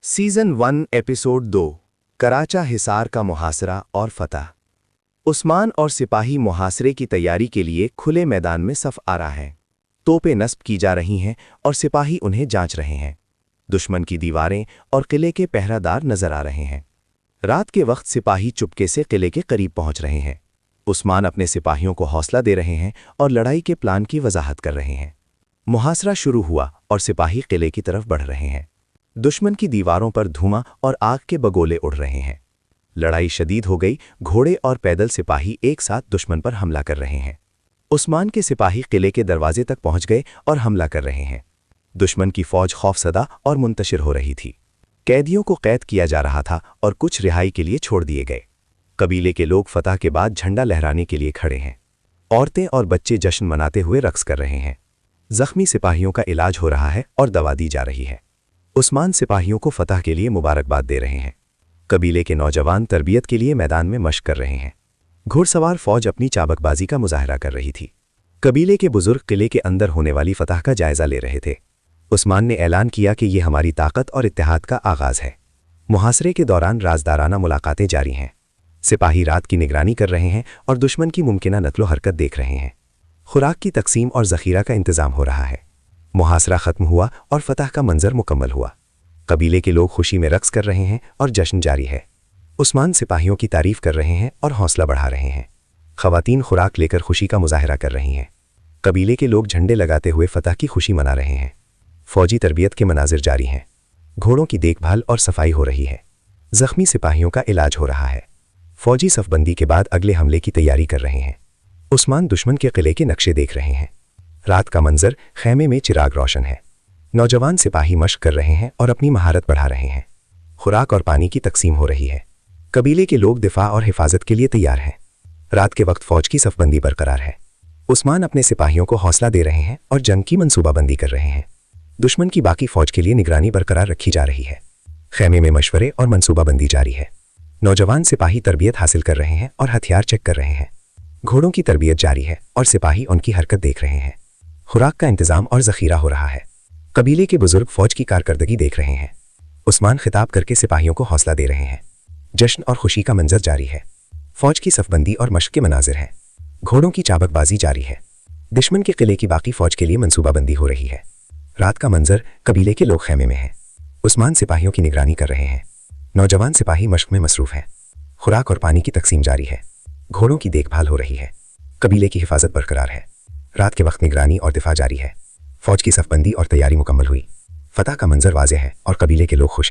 Season 1 episode 2 कराचा हिसार का मुहासरा और फतह। उस्मान और सिपाही मुहासरे की तैयारी के लिए खुले मैदान में सफ आ रहा है। तोपें नस्ब की जा रही हैं और सिपाही उन्हें जांच रहे हैं। दुश्मन की दीवारें और किले के पहरादार नजर आ रहे हैं। रात के वक्त सिपाही चुपके से किले के करीब पहुंच रहे हैं। उस्मान अपने सिपाहियों को हौसला दे रहे हैं और लड़ाई के प्लान की वजाहत कर रहे हैं। मुहासरा शुरू हुआ और सिपाही किले की तरफ बढ़ रहे हैं। दुश्मन की दीवारों पर धुआं और आग के बगोले उड़ रहे हैं। लड़ाई शदीद हो गई। घोड़े और पैदल सिपाही एक साथ दुश्मन पर हमला कर रहे हैं। उस्मान के सिपाही किले के दरवाजे तक पहुंच गए और हमला कर रहे हैं। दुश्मन की फौज खौफसदा और मुंतशिर हो रही थी। कैदियों को कैद किया जा रहा था और कुछ रिहाई के लिए छोड़ दिए गए। कबीले के लोग फतह के बाद झंडा लहराने के लिए खड़े हैं। औरतें और बच्चे जश्न मनाते हुए रक्स कर रहे हैं। जख्मी सिपाहियों का इलाज हो रहा है और दवा दी जा रही है। उस्मान सिपाहियों को फतह के लिए मुबारकबाद दे रहे हैं। कबीले के नौजवान तरबियत के लिए मैदान में मशक कर रहे हैं। घुड़सवार फौज अपनी चाबकबाजी का मुजाहरा कर रही थी। कबीले के बुजुर्ग किले के अंदर होने वाली फतह का जायजा ले रहे थे। उस्मान ने ऐलान किया कि यह हमारी ताकत और इत्तेहाद का आगाज है। मुहासरे के दौरान राजदाराना मुलाकातें जारी हैं। सिपाही रात की निगरानी कर रहे हैं और दुश्मन की मुमकिना नकलो हरकत देख रहे हैं। खुराक की तकसीम और जखीरा का इंतजाम हो रहा है। मुहासरा खत्म हुआ और फतह का मंजर मुकम्मल हुआ। कबीले के लोग खुशी में रक्स कर रहे हैं और जश्न जारी है। उस्मान सिपाहियों की तारीफ कर रहे हैं और हौसला बढ़ा रहे हैं। खवातीन खुराक लेकर खुशी का मुजाहरा कर रही हैं। कबीले के लोग झंडे लगाते हुए फतह की खुशी मना रहे हैं। फौजी तरबियत के मनाजिर जारी हैं। घोड़ों की देखभाल और सफाई हो रही है। जख्मी सिपाहियों का इलाज हो रहा है। फौजी सफबंदी के बाद अगले हमले की तैयारी कर रहे हैं। उस्मान दुश्मन के किले के नक्शे देख रहे हैं। रात का मंजर, खैमे में चिराग रोशन है। नौजवान सिपाही मशक कर रहे हैं और अपनी महारत बढ़ा रहे हैं। खुराक और पानी की तकसीम हो रही है। कबीले के लोग दिफा और हिफाजत के लिए तैयार हैं। रात के वक्त फौज की सफबंदी बरकरार है। उस्मान अपने सिपाहियों को हौसला दे रहे हैं और जंग की मंसूबाबंदी कर रहे हैं। दुश्मन की बाकी फौज के लिए निगरानी बरकरार रखी जा रही है। खैमे में मशवरे और मंसूबाबंदी जारी है। नौजवान सिपाही तरबियत हासिल कर रहे हैं और हथियार चेक कर रहे हैं। घोड़ों की तरबियत जारी है और सिपाही उनकी हरकत देख रहे हैं। खुराक का इंतजाम और जखीरा हो रहा है। कबीले के बुजुर्ग फौज की कारकर्दगी देख रहे हैं। उस्मान खिताब करके सिपाहियों को हौसला दे रहे हैं। जश्न और खुशी का मंजर जारी है। फौज की सफबंदी और मशक के मनाजिर हैं। घोड़ों की चाबकबाजी जारी है। दुश्मन के किले की बाकी फौज के लिए मंसूबाबंदी हो रही है। रात का मंजर, कबीले के लोग खैमे में हैं। उस्मान सिपाहियों की निगरानी कर रहे हैं। नौजवान सिपाही मशक में मसरूफ हैं। खुराक और पानी की तकसीम जारी है। घोड़ों की देखभाल हो रही है। कबीले की हिफाजत बरकरार है। रात के वक्त निगरानी और दिफा जारी है। फौज की सफबंदी और तैयारी मुकम्मल हुई। फतह का मंजर वाज़ेह है और कबीले के लोग खुश हैं।